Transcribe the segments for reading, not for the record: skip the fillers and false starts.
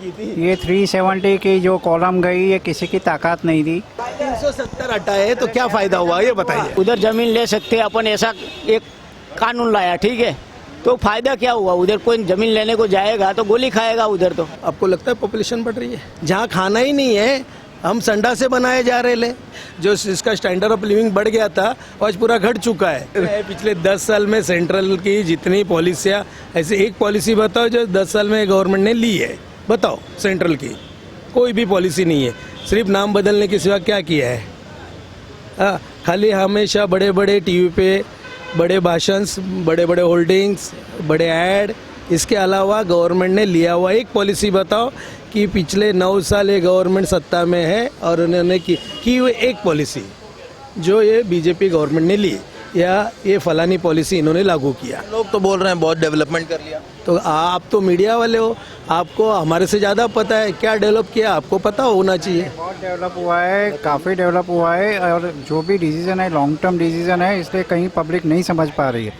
की थी? ये 370 की जो कॉलम गई ये किसी की ताकत नहीं थी। 370 हटाए तो क्या फायदा हुआ ये बताइए। उधर जमीन ले सकते अपन, ऐसा एक कानून लाया, ठीक है, तो फायदा क्या हुआ? उधर कोई जमीन लेने को जाएगा तो गोली खाएगा उधर तो। आपको लगता है पॉपुलेशन बढ़ रही है? जहाँ खाना ही नहीं है हम संडा से बनाए जा रहे ले, जो इसका स्टैंडर्ड ऑफ लिविंग बढ़ गया था आज पूरा घट चुका है। पिछले 10 साल में सेंट्रल की जितनी पॉलिसियाँ, ऐसे एक पॉलिसी बताओ जो 10 साल में गवर्नमेंट ने ली है, बताओ। सेंट्रल की कोई भी पॉलिसी नहीं है, सिर्फ नाम बदलने के सिवा क्या किया है? खाली हमेशा बड़े बड़े टीवी पे बड़े भाषण, बड़े बड़े होल्डिंग्स, बड़े ऐड, इसके अलावा गवर्नमेंट ने लिया हुआ एक पॉलिसी बताओ कि पिछले 9 साल ये गवर्नमेंट सत्ता में है और उन्होंने की हुई एक पॉलिसी जो ये बीजेपी गवर्नमेंट ने ली या ये फलानी पॉलिसी इन्होंने लागू किया। लोग तो बोल रहे हैं बहुत डेवलपमेंट कर लिया। तो आप तो मीडिया वाले हो, आपको हमारे से ज़्यादा पता है क्या डेवलप किया, आपको पता होना चाहिए। बहुत डेवलप हुआ है, काफ़ी डेवलप हुआ है, और जो भी डिसीजन है लॉन्ग टर्म डिसीजन है, इसलिए कहीं पब्लिक नहीं समझ पा रही है।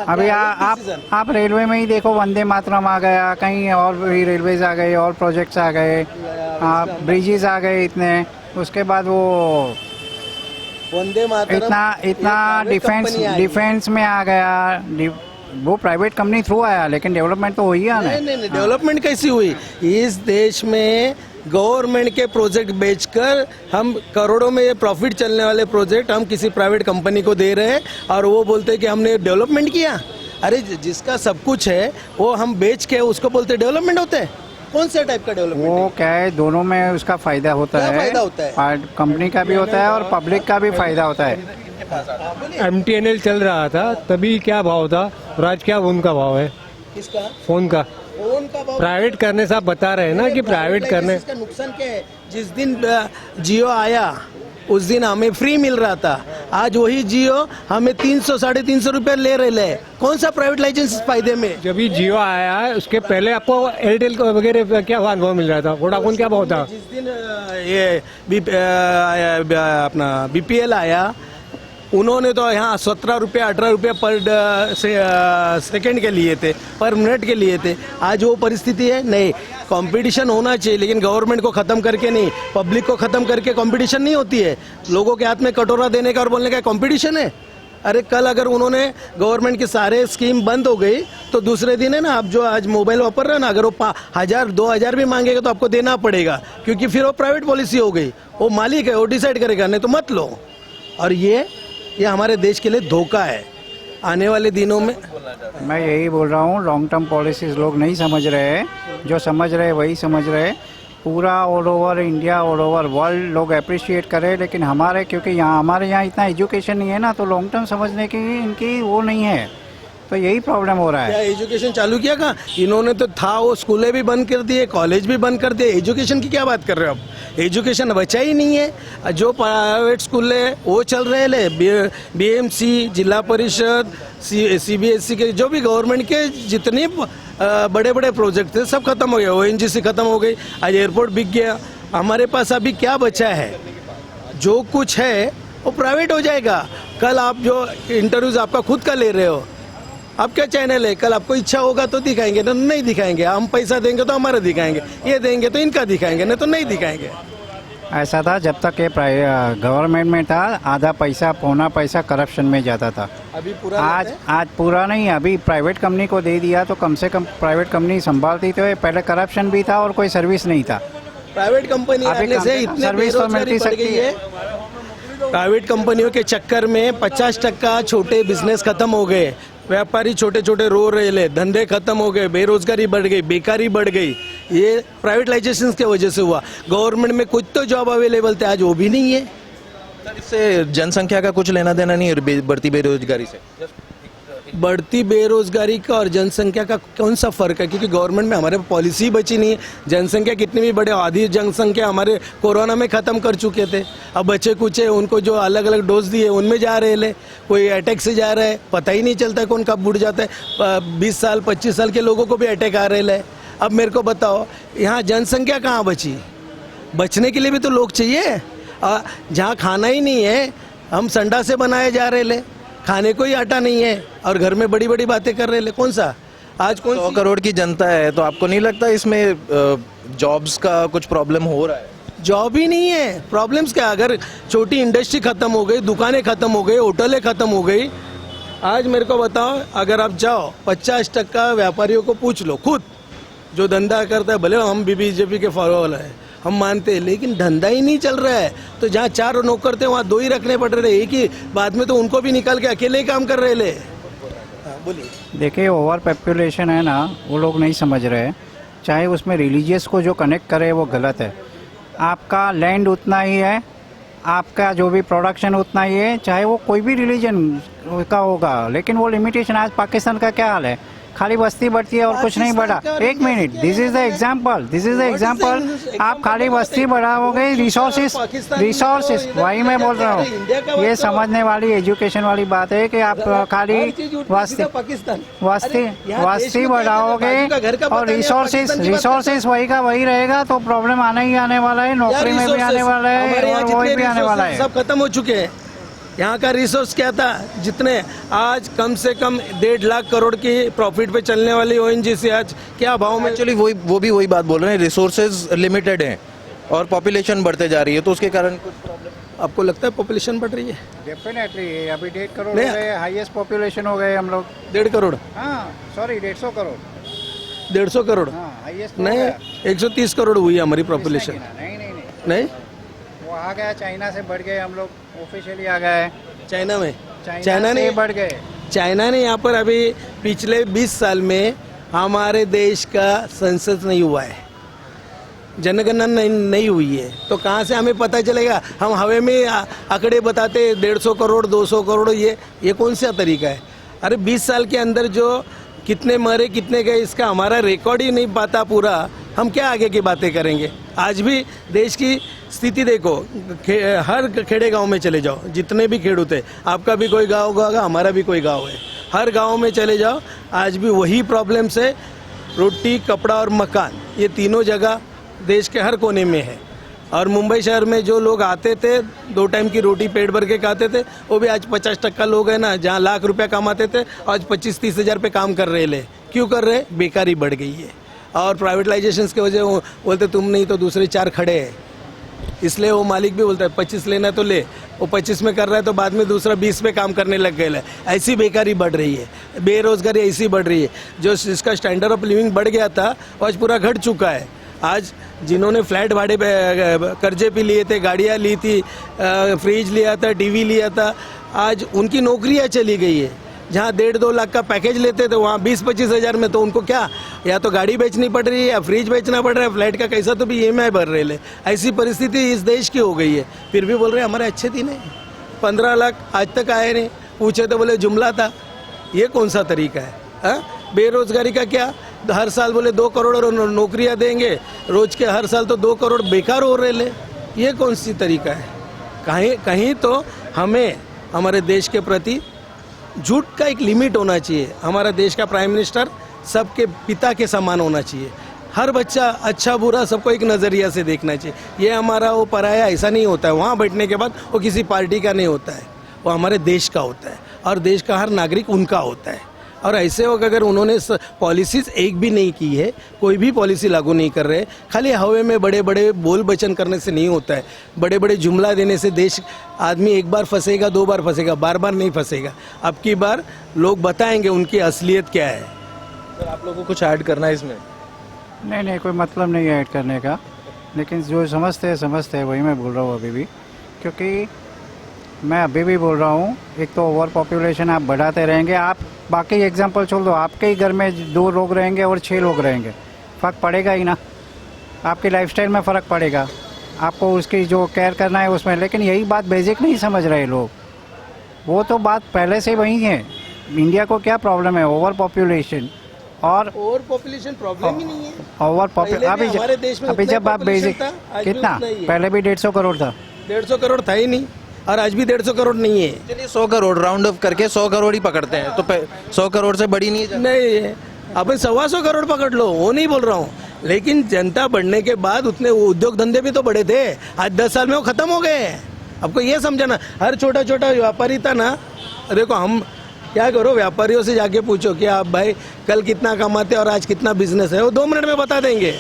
अभी आप रेलवे में ही देखो, वंदे मातरम आ गया, कहीं और भी रेलवेज आ गए और प्रोजेक्ट्स आ गए, ब्रिजेस आ गए इतने, उसके बाद वो वंदे मातरम इतना डिफेंस में आ गया, वो प्राइवेट कंपनी थ्रू आया, लेकिन डेवलपमेंट तो हुई है ना। नहीं, डेवलपमेंट कैसी हुई? इस देश में गवर्नमेंट के प्रोजेक्ट बेचकर हम करोड़ों में ये प्रॉफिट चलने वाले प्रोजेक्ट हम किसी प्राइवेट कंपनी को दे रहे हैं और वो बोलते हैं कि हमने डेवलपमेंट किया। अरे जिसका सब कुछ है वो हम बेच के उसको बोलते डेवलपमेंट होता है? कौन सा टाइप का डेवलपमेंट? वो क्या है, दोनों में उसका फायदा होता है, फायदा होता है? कंपनी का भी होता है और पब्लिक का भी फायदा होता है। MTNL चल रहा था तभी क्या भाव था और आज क्या उनका भाव है? किसका? फोन का। फोन का भाव प्राइवेट करने से आप बता रहे हैं ना कि प्राइवेट करने। इसका नुकसान क्या है? जिस दिन जियो आया उस दिन हमें फ्री मिल रहा था, आज वही जियो हमें 300-350 रुपए ले रहे हैं। कौन सा प्राइवेट लाइसेंस फायदे में? जब भी जियो आया है उसके पहले आपको एयरटेल वगैरह क्या अनुभव मिल रहा था? वोडाफोन क्या भाव था? जिस दिन अपना BPL आया उन्होंने तो यहाँ 17 रुपये 18 रुपये पर सेकंड के लिए थे, पर मिनट के लिए थे। आज वो परिस्थिति है नहीं। कंपटीशन होना चाहिए लेकिन गवर्नमेंट को ख़त्म करके नहीं, पब्लिक को ख़त्म करके कंपटीशन नहीं होती है। लोगों के हाथ में कटोरा देने का और बोलने का कंपटीशन है। अरे कल अगर उन्होंने गवर्नमेंट के सारे स्कीम बंद हो गई तो दूसरे दिन है ना, आप जो आज मोबाइल वापर रहे हो ना, अगर वो 1000-2000 भी मांगेगा तो आपको देना पड़ेगा, क्योंकि फिर वो प्राइवेट पॉलिसी हो गई। वो मालिक है, वो डिसाइड करेगा, नहीं तो मत लो। और ये हमारे देश के लिए धोखा है। आने वाले दिनों में मैं यही बोल रहा हूँ, लॉन्ग टर्म पॉलिसीज लोग नहीं समझ रहे हैं, जो समझ रहे हैं वही समझ रहे हैं। पूरा all over India, all over world लोग अप्रिशिएट करें, लेकिन क्योंकि हमारे यहाँ इतना एजुकेशन नहीं है ना, तो लॉन्ग टर्म समझने की इनकी वो नहीं है, तो यही प्रॉब्लम हो रहा है। क्या एजुकेशन चालू किया कहाँ इन्होंने? तो था वो स्कूलें भी बंद कर दिए, कॉलेज भी बंद कर दिए। एजुकेशन की क्या बात कर रहे हो आप? एजुकेशन बचा ही नहीं है। जो प्राइवेट स्कूल है वो चल रहे ले, BMC, जिला परिषद, CBSE के जो भी गवर्नमेंट के जितने बड़े बड़े प्रोजेक्ट थे सब खत्म हो गए। ONGC खत्म हो गई, आज एयरपोर्ट बिक गया। हमारे पास अभी क्या बचा है? जो कुछ है वो प्राइवेट हो जाएगा। कल आप जो इंटरव्यूज आपका खुद का ले रहे हो, आप क्या चैनल है? कल आपको इच्छा होगा तो दिखाएंगे, नहीं दिखाएंगे। हम पैसा देंगे तो हमारा दिखाएंगे, ये देंगे तो इनका दिखाएंगे, नहीं तो नहीं दिखाएंगे। ऐसा था जब तक ये गवर्नमेंट में था, आधा पैसा पौना पैसा करप्शन में जाता था। अभी पूरा आज पूरा नहीं, अभी प्राइवेट कंपनी को दे दिया तो कम से कम प्राइवेट कंपनी संभालती तो पहले करप्शन भी था और कोई सर्विस नहीं था। प्राइवेट कंपनी आने से इतने सर्विस तो मिलती सकती है। प्राइवेट कंपनियों के चक्कर में 50% छोटे बिजनेस खत्म हो गए, व्यापारी छोटे छोटे रो रहे ले, धंधे खत्म हो गए, बेरोजगारी बढ़ गई, बेकारी बढ़ गई। ये प्राइवेटाइजेशन के वजह से हुआ। गवर्नमेंट में कुछ तो जॉब अवेलेबल थे, आज वो भी नहीं है। इससे जनसंख्या का कुछ लेना देना नहीं है बढ़ती बेरोजगारी से? बढ़ती बेरोजगारी का और जनसंख्या का कौन सा फर्क है? क्योंकि गवर्नमेंट में हमारे पॉलिसी बची नहीं है। जनसंख्या कितनी भी बढ़े, आधी जनसंख्या हमारे कोरोना में ख़त्म कर चुके थे। अब बच्चे कुछ है उनको जो अलग अलग डोज दिए उनमें जा रहे ले, कोई अटैक से जा रहा है, पता ही नहीं चलता कौन कब बुढ़ जाता है। 20 साल 25 साल के लोगों को भी अटैक आ रहे ले। अब मेरे को बताओ, यहाँ जनसंख्या कहाँ बची? बचने के लिए भी तो लोग चाहिए। जहाँ खाना ही नहीं है हम संडा से बनाए जा रहे ले, खाने को ही आटा नहीं है और घर में बड़ी बड़ी बातें कर रहे ले। कौन सा? आज कौन 100 करोड़ की जनता है, तो आपको नहीं लगता इसमें जॉब्स का कुछ प्रॉब्लम हो रहा है? जॉब ही नहीं है, प्रॉब्लम्स क्या? अगर छोटी इंडस्ट्री खत्म हो गई, दुकानें खत्म हो गई, होटलें खत्म हो गई, आज मेरे को बताओ, अगर आप जाओ 50% व्यापारियों को पूछ लो, खुद जो धंधा करता है, भले हम भी बीजेपी के फॉलोअर हैं, हम मानते हैं, लेकिन धंधा ही नहीं चल रहा है। तो जहाँ 4 नौकर थे वहाँ 2 ही रखने पड़ रहे, एक ही बाद में तो उनको भी निकाल के अकेले ही काम कर रहे ले। बोलिए। देखिए, ओवर पॉपुलेशन है ना, वो लोग नहीं समझ रहे। चाहे उसमें रिलीजियस को जो कनेक्ट करे वो गलत है। आपका लैंड उतना ही है, आपका जो भी प्रोडक्शन उतना ही है, चाहे वो कोई भी रिलीजन का होगा, लेकिन वो लिमिटेशन। आज पाकिस्तान का क्या हाल है? खाली बस्ती बढ़ती है और कुछ नहीं बढ़ा। एक minute, this is the example, आप खाली बस्ती बढ़ाओगे, रिसोर्सेस वही मैं बोल रहा हूँ। ये समझने वाली एजुकेशन वाली बात है कि आप खाली बस्ती बढ़ाओगे और रिसोर्सेस वही का वही रहेगा, तो प्रॉब्लम आना ही आने वाला है, नौकरी में भी आने वाला है और वही भी आने वाला है। सब खत्म हो चुके हैं। यहाँ का रिसोर्स क्या था? जितने आज कम से कम 1.5 लाख करोड़ की प्रॉफिट पे चलने वाली ओएनजीसी आज क्या भाव में? एक्चुअली वो भी वही बात बोल रहे हैं, रिसोर्सेज लिमिटेड हैं और पॉपुलेशन बढ़ते जा रही है, तो उसके कारण कुछ प्रॉब्लम। आपको लगता है पॉपुलेशन बढ़ रही है? डेफिनेटली, अभी 1.5 करोड़ हो गए, हाईएस्ट पॉपुलेशन हो गए हम लोग। 1.5 करोड़? हाँ, सॉरी, 150 करोड़। 150 करोड़? हाँ, हाईएस्ट नहीं, 130 करोड़ हुई हमारी पॉपुलेशन। नहीं, वो आ गया, चाइना से बढ़ गए हम लोग, ऑफिशियली आ गए चाइना में। चाइना ने बढ़ गए। चाइना ने यहाँ पर अभी पिछले 20 साल में हमारे देश का सेंसस नहीं हुआ है, जनगणना नहीं हुई है, तो कहाँ से हमें पता चलेगा? हम हवा में आंकड़े बताते 150 करोड़ 200 करोड़, ये कौन सा तरीका है? अरे 20 साल के अंदर जो कितने मरे कितने गए, इसका हमारा रिकॉर्ड ही नहीं पाता पूरा, हम क्या आगे की बातें करेंगे? आज भी देश की स्थिति देखो, हर खेड़े गांव में चले जाओ, जितने भी खेड़ूत है, आपका भी कोई गांव होगा, हमारा भी कोई गांव है, हर गांव में चले जाओ, आज भी वही प्रॉब्लम्स है। रोटी, कपड़ा और मकान, ये तीनों जगह देश के हर कोने में है। और मुंबई शहर में जो लोग आते थे, 2 टाइम की रोटी पेट भर के खाते थे, वो भी आज 50% लोग हैं ना, जहाँ लाख रुपया कमाते थे, आज 25-30 हज़ार पे काम कर रहे ले। क्यों कर रहे? बेकारी बढ़ गई है और प्राइवेटाइजेशन की वजह बोलते तुम नहीं तो दूसरे 4 खड़े हैं, इसलिए वो मालिक भी बोलता है 25 लेना तो ले, वो 25 में कर रहा है तो बाद में दूसरा 20 पे काम करने लग गया है। ऐसी बेकारी बढ़ रही है, बेरोजगारी ऐसी बढ़ रही है, जो जिसका स्टैंडर्ड ऑफ लिविंग बढ़ गया था आज पूरा घट चुका है। आज जिन्होंने फ्लैट भाड़े पे कर्जे पे लिए थे, गाड़ियाँ ली थी, फ्रिज लिया था, टीवी लिया था, आज उनकी नौकरियाँ चली गई है। जहाँ 1.5-2 लाख का पैकेज लेते थे, वहाँ 20-25 हज़ार में तो उनको क्या, या तो गाड़ी बेचनी पड़ रही है या फ्रिज बेचना पड़ रहा है, फ्लैट का कैसा तो भी EMI भर रहे ले। ऐसी परिस्थिति इस देश की हो गई है। फिर भी बोल रहे हमारे अच्छे दिन है, 15 लाख आज तक आए नहीं, पूछे तो बोले जुमला था। ये कौन सा तरीका है? बेरोजगारी का क्या, हर साल बोले 2 करोड़ नौकरियाँ देंगे, रोज के हर साल तो 2 करोड़ बेकार हो रहे ले। ये कौन सी तरीका है? कहीं तो हमें हमारे देश के प्रति झूठ का एक लिमिट होना चाहिए। हमारा देश का प्राइम मिनिस्टर सबके पिता के समान होना चाहिए। हर बच्चा अच्छा बुरा सबको एक नज़रिया से देखना चाहिए। ये हमारा वो पराया ऐसा नहीं होता है, वहाँ बैठने के बाद वो किसी पार्टी का नहीं होता है, वो हमारे देश का होता है और देश का हर नागरिक उनका होता है। और ऐसे हो अगर उन्होंने पॉलिसीज़ एक भी नहीं की है, कोई भी पॉलिसी लागू नहीं कर रहे, खाली हवा में बड़े बड़े बोल बचन करने से नहीं होता है, बड़े बड़े जुमला देने से देश आदमी एक बार फंसेगा, 2 बार फंसेगा, बार बार नहीं फंसेगा। अब की बार लोग बताएंगे उनकी असलियत क्या है। सर, आप लोगों को कुछ ऐड करना है इसमें? नहीं, कोई मतलब नहीं है ऐड करने का, लेकिन जो समझते हैं वही मैं बोल रहा हूँ अभी भी, क्योंकि मैं अभी भी बोल रहा हूँ, एक तो ओवर पॉपुलेशन आप बढ़ाते रहेंगे, आप बाकी एग्जांपल छोड़ दो, आपके ही घर में 2 लोग रहेंगे और 6 लोग रहेंगे, फ़र्क पड़ेगा ही ना, आपकी लाइफस्टाइल में फ़र्क पड़ेगा, आपको उसकी जो केयर करना है उसमें। लेकिन यही बात बेसिक नहीं समझ रहे लोग, वो तो बात पहले से वही है। इंडिया को क्या प्रॉब्लम है? Over population. और ओवर पॉपुलेशन प्रॉब्लम ही नहीं है, ओवर पॉपुलेशन अभी जब आप बेसिक कितना, पहले भी 150 करोड़ था, 150 करोड़ था ही नहीं, और आज भी 150 करोड़ नहीं है। चलिए 100 करोड़ राउंड ऑफ करके 100 करोड़ ही पकड़ते हैं, तो 100 करोड़ से बड़ी नहीं है। नहीं, अपन 125 करोड़ पकड़ लो, वो नहीं बोल रहा हूँ, लेकिन जनता बढ़ने के बाद उतने उद्योग धंधे भी तो बढ़े थे, आज 10 साल में वो खत्म हो गए। आपको ये समझाना, हर छोटा छोटा व्यापारी था ना, देखो हम क्या करो, व्यापारियों से जाके पूछो कि आप भाई कल कितना कमाते और आज कितना बिजनेस है, वो 2 मिनट में बता देंगे।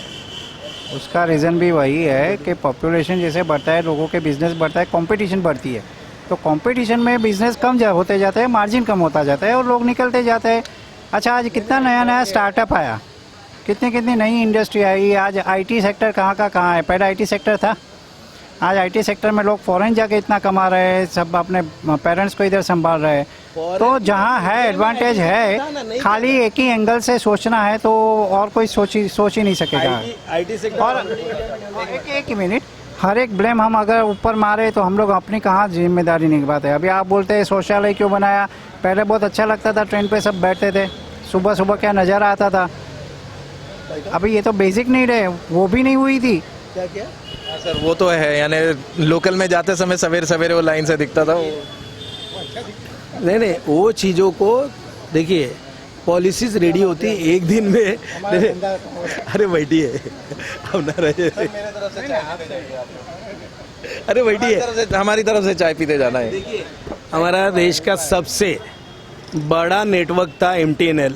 उसका रीज़न भी वही है कि पॉपुलेशन जैसे बढ़ता है, लोगों के बिजनेस बढ़ता है, कंपटीशन बढ़ती है, तो कंपटीशन में बिजनेस कम होते जाता है, मार्जिन कम होता जाता है और लोग निकलते जाते हैं। अच्छा, आज कितना नया नया स्टार्टअप आया, कितनी कितनी नई इंडस्ट्री आई। आज आईटी सेक्टर कहाँ का कहाँ है, पहले आईटी सेक्टर था, आज आईटी सेक्टर में लोग फॉरेन जाके इतना कमा रहे हैं, सब अपने पेरेंट्स को इधर संभाल रहे हैं। तो जहाँ है एडवांटेज है, खाली एक ही एंगल से सोचना है तो और कोई सोच ही नहीं सकेगा। आईटी सेक्टर और एक ही मिनट, हर एक ब्लेम हम अगर ऊपर मारे तो हम लोग अपनी कहाँ जिम्मेदारी निभाते हैं। अभी आप बोलते हैं शौचालय क्यों बनाया, पहले बहुत अच्छा लगता था, ट्रेन पे सब बैठते थे, सुबह सुबह क्या नज़ारा आता था। अभी ये तो बेसिक नीड है, वो भी नहीं हुई थी। क्या क्या हाँ सर, वो तो है, यानी लोकल में जाते समय सवेरे सवेरे वो लाइन से दिखता था वो। नहीं, वो चीज़ों को देखिए, पॉलिसीज रेडी होती एक दिन में। अरे बैठिए, अब ना रहे, अरे बैठिए, हमारी तरफ से चाय पीते जाना है। देखिए, हमारा देश का सबसे बड़ा नेटवर्क था MTNL,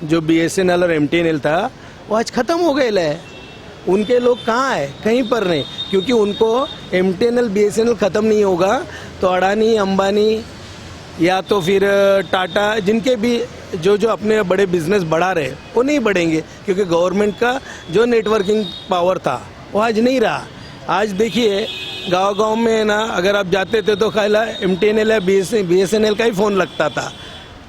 जो BSNL और MTNL था, वो आज ख़त्म हो गए है। उनके लोग कहाँ है, कहीं पर नहीं, क्योंकि उनको MTNL BSNL ख़त्म नहीं होगा तो अडानी, अंबानी या तो फिर टाटा, जिनके भी जो अपने बड़े बिजनेस बढ़ा रहे, वो नहीं बढ़ेंगे, क्योंकि गवर्नमेंट का जो नेटवर्किंग पावर था वो आज नहीं रहा। आज देखिए, गांव-गांव में ना अगर आप जाते थे तो खाला MTNL या BSNL का ही फ़ोन लगता था।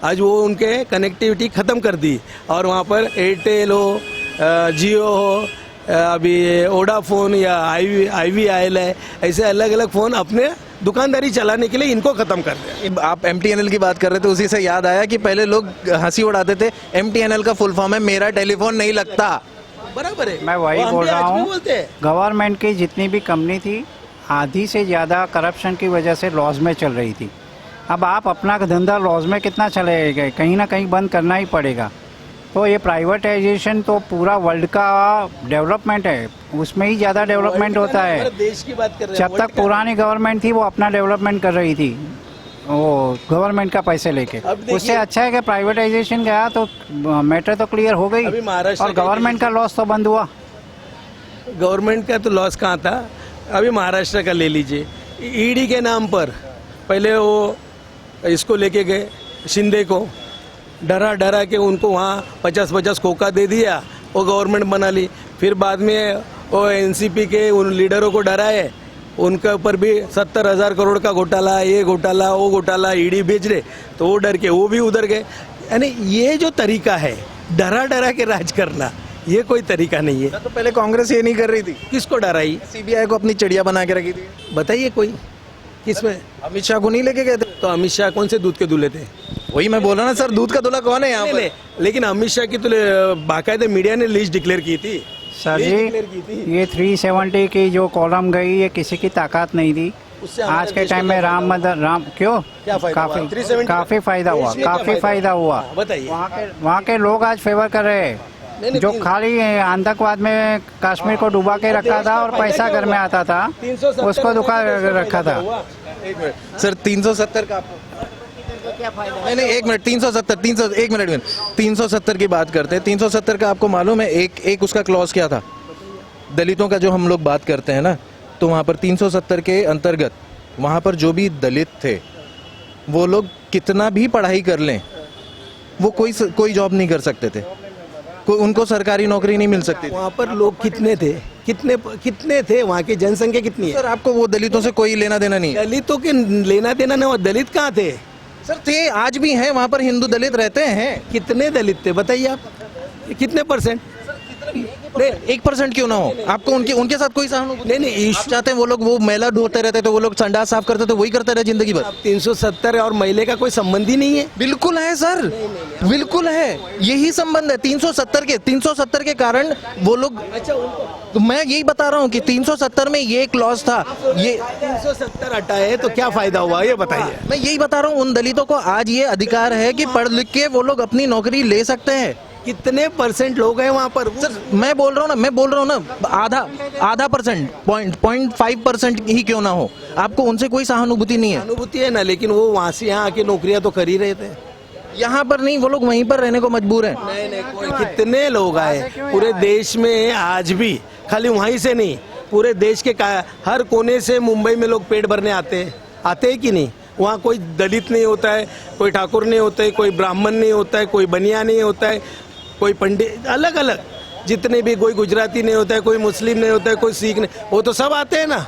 आज वो उनके कनेक्टिविटी ख़त्म कर दी और वहाँ पर एयरटेल हो, जियो हो, अभी वोडाफोन या IVIL है, ऐसे अलग अलग फ़ोन अपने दुकानदारी चलाने के लिए इनको ख़त्म कर दिया। आप MTNL की बात कर रहे थे, उसी से याद आया कि पहले लोग हंसी उड़ाते थे, MTNL का फुल फॉर्म है मेरा टेलीफोन नहीं लगता। बराबर है, मैं वही बोल रहा हूँ, गवर्नमेंट की जितनी भी कंपनी थी, आधी से ज़्यादा करप्शन की वजह से लॉस में चल रही थी। अब आप अपना धंधा लॉस में कितना चलेगा, कहीं ना कहीं बंद करना ही पड़ेगा। तो ये प्राइवेटाइजेशन तो पूरा वर्ल्ड का डेवलपमेंट है, उसमें ही ज़्यादा डेवलपमेंट होता है। देश की बात कर रहे हैं, जब तक पुरानी गवर्नमेंट थी वो अपना डेवलपमेंट कर रही थी, वो गवर्नमेंट का पैसे लेके। उससे अच्छा है कि प्राइवेटाइजेशन गया तो मैटर तो क्लियर हो गई और गवर्नमेंट का लॉस तो बंद हुआ। गवर्नमेंट का तो लॉस कहाँ था, अभी महाराष्ट्र का ले लीजिए, ईडी के नाम पर पहले वो इसको लेके गए, शिंदे को डरा के उनको वहाँ 50-50 खोखा दे दिया, वो गवर्नमेंट बना ली। फिर बाद में वो NCP के उन लीडरों को डराए, उनके ऊपर भी 70,000 करोड़ का घोटाला, ये घोटाला वो घोटाला, ईडी भेज रहे, तो वो डर के वो भी उधर गए। यानी ये जो तरीका है डरा के राज करना, ये कोई तरीका नहीं है। तो पहले कांग्रेस ये नहीं कर रही थी, किसको डराई, CBI को अपनी चिड़िया बना के रखी थी। बताइए कोई, किसमें? अमित शाह को नहीं लेके गए थे? तो अमित शाह कौन से दूध के दूल्हे थे? वही मैं बोल रहा ना सर, दूध का दूल्हा कौन है यहाँ पर? लेकिन अमित शाह की तो बाकायदे मीडिया ने लिस्ट डिक्लेयर की थी। सर जी, ये 370 की जो कॉलम गई, ये किसी की ताकत नहीं थी। आज के टाइम में राम क्यों काफी फायदा हुआ, काफी फायदा हुआ। बताइए, वहाँ के लोग आज फेवर कर रहे हैं। जो खाली आतंकवाद में कश्मीर को डुबा के रखा था और पैसा घर में आता था, उसको दुका रखा था। सर 370 का नहीं, एक मिनट, 370 की बात करते हैं। 370 का आपको मालूम है एक उसका क्लॉज क्या था? दलितों का जो हम लोग बात करते हैं ना, तो वहाँ पर 370 के अंतर्गत वहाँ पर जो भी दलित थे, वो लोग कितना भी पढ़ाई कर लें, वो कोई जॉब नहीं कर सकते थे, उनको सरकारी नौकरी नहीं मिल सकती। वहाँ पर लोग कितने थे, वहाँ की जनसंख्या कितनी है? सर आपको वो दलितों से कोई लेना देना नहीं है। दलितों के लेना देना नहीं, वो दलित कहाँ थे? सर थे, आज भी हैं, वहाँ पर हिंदू दलित रहते हैं। कितने दलित थे बताइए आप, कितने %? 1% क्यों ना हो, आपको उनके साथ कोई सहानुभूति नहीं, आप चाहते हैं वो लोग वो मैला ढोते रहते तो वो लोग संडास साफ करते तो वही करते रहे जिंदगी भर। 370 और महिले का कोई संबंध ही नहीं है। बिल्कुल है सर, बिल्कुल है, यही संबंध है 370 के कारण वो लोग। तो मैं यही बता रहा हूँ कि 370 में ये क्लॉज था, ये 370 हटाए तो क्या फायदा हुआ, ये बताइए। मैं यही बता रहा हूँ, उन दलितों को आज ये अधिकार है कि पढ़ लिख के वो लोग अपनी नौकरी ले सकते हैं। कितने % लोग हैं वहाँ पर? सर मैं बोल रहा हूँ ना, आधा %, 0.5% ही क्यों ना हो, आपको उनसे कोई सहानुभूति नहीं है। अनुभूति है ना, लेकिन वो वहाँ से यहाँ आके नौकरियाँ तो कर ही रहे थे। यहाँ पर नहीं, वो लोग वहीं पर रहने को मजबूर हैं। नहीं, कितने लोग आए पूरे देश में आज भी, खाली वहीं से नहीं, पूरे देश के हर कोने से मुंबई में लोग पेट भरने आते हैं कि नहीं। वहाँ कोई दलित नहीं होता है, कोई ठाकुर नहीं होता है, कोई ब्राह्मण नहीं होता है, कोई बनिया नहीं होता है, कोई पंडित, अलग अलग जितने भी, कोई गुजराती नहीं होता है, कोई मुस्लिम नहीं होता है, कोई सिख नहीं, वो तो सब आते हैं ना।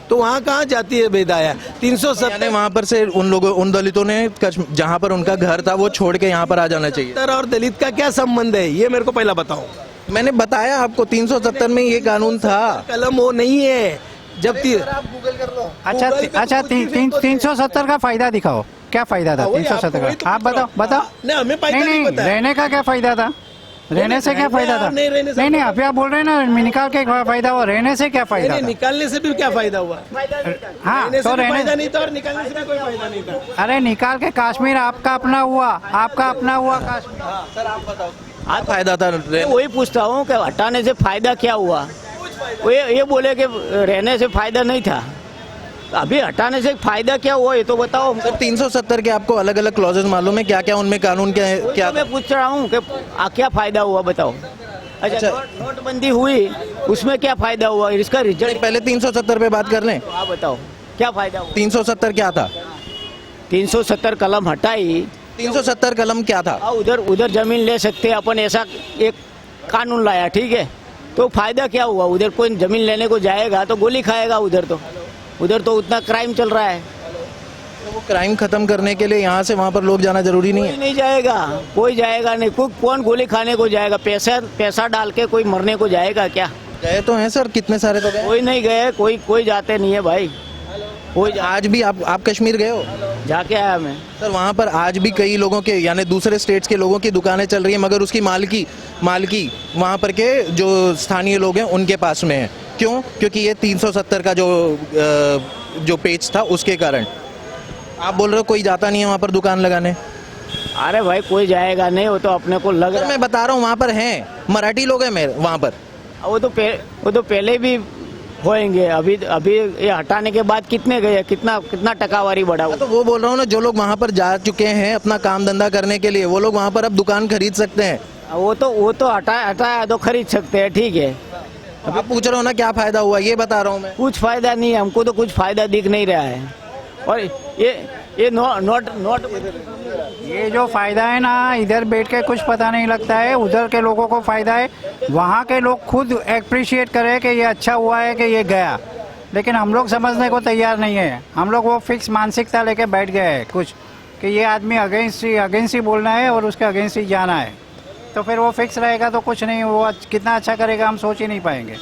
तो वहाँ कहाँ जाती है भेद आया। 370 वहाँ पर से उन लोगों, उन दलितों ने जहाँ पर उनका घर था वो छोड़ के यहाँ पर आ जाना चाहिए। और दलित का क्या संबंध है, ये मेरे को पहला बताओ। मैंने बताया आपको 370 में ये कानून था। कलम वो नहीं है। जब आप गूगल कर लो। अच्छा अच्छा 370 का फायदा दिखाओ, क्या फायदा था 370 का? आप बताओ। नहीं, हमें फायदा नहीं पता है। रहने का क्या फायदा था? रहने से क्या फायदा था? नहीं अभी आप बोल रहे हैं ना निकाल के फायदा हुआ, रहने से क्या फायदा था? निकालने से भी क्या फायदा हुआ? हाँ रहने तो से भी रहने फायदा नहीं था और निकालने से भी कोई फायदा नहीं था। अरे निकाल के कश्मीर आपका अपना हुआ, कश्मीर। आज फायदा था। मैं वही पूछता हूँ कि हटाने से फायदा क्या हुआ? वो ये बोले कि रहने से फायदा नहीं था, अभी हटाने से फायदा क्या हुआ ये तो बताओ। सर 370 के आपको अलग अलग क्लॉजेज मालूम है, क्या क्या उनमें कानून क्या है? क्या तो मैं पूछ रहा हूँ कि क्या फायदा हुआ बताओ। अच्छा नोटबंदी हुई, उसमें क्या फायदा हुआ, इसका रिजल्ट पहले 370 पे बात कर लें। आप बताओ क्या फायदा हुआ? 370 क्या था? 370 कलम हटाई, 370 कलम क्या था? उधर जमीन ले सकते हैं अपन, ऐसा एक कानून लाया, ठीक है। तो फायदा क्या हुआ? उधर कोई जमीन लेने को जाएगा तो गोली खाएगा, उधर तो उतना क्राइम चल रहा है। तो वो क्राइम खत्म करने के लिए यहाँ से वहाँ पर लोग जाना जरूरी नहीं कोई है? नहीं जाएगा, कोई जाएगा नहीं। कौन गोली खाने को जाएगा? पैसा डाल के कोई मरने को जाएगा क्या? गए तो हैं सर, कितने सारे तो गए। कोई नहीं गए, कोई जाते नहीं है भाई। आज भी आप कश्मीर गए हो? जाके आया मैं। सर वहाँ पर आज भी कई लोगों के, यानी दूसरे स्टेट्स के लोगों की दुकानें चल रही है, मगर उसकी मालकी वहाँ पर के जो स्थानीय लोग हैं उनके पास में है। क्यों? क्योंकि ये 370 का जो पेज था उसके कारण। आप बोल रहे हो कोई जाता नहीं है वहाँ पर दुकान लगाने? अरे भाई कोई जाएगा नहीं, वो तो अपने को लग सर रहा मैं बता रहा हूँ वहाँ पर हैं मराठी लोग हैं मेरे वहाँ पर। वो तो पहले भी होएंगे। अभी ये हटाने के बाद कितने गए, कितना टकावारी बढ़ा हुआ? तो वो बोल रहा हूँ ना, जो लोग वहाँ पर जा चुके हैं अपना काम धंधा करने के लिए, वो लोग वहाँ पर अब दुकान खरीद सकते हैं। वो तो हटाया तो खरीद सकते हैं, ठीक है। आप पूछ रहे हो ना क्या फायदा हुआ, ये बता रहा हूँ मैं। कुछ फायदा नहीं है, हमको तो कुछ फायदा दिख नहीं रहा है। और ये नोट ये जो फायदा है ना, इधर बैठ के कुछ पता नहीं लगता है, उधर के लोगों को फायदा है। वहाँ के लोग खुद एप्रिशिएट करें कि ये अच्छा हुआ है कि ये गया, लेकिन हम लोग समझने को तैयार नहीं है। हम लोग वो फिक्स मानसिकता लेके बैठ गए हैं कुछ, कि ये आदमी अगेंस्ट ही बोलना है और उसके अगेंस्ट ही जाना है। तो फिर वो फिक्स रहेगा तो कुछ नहीं, वो कितना अच्छा करेगा हम सोच ही नहीं पाएंगे।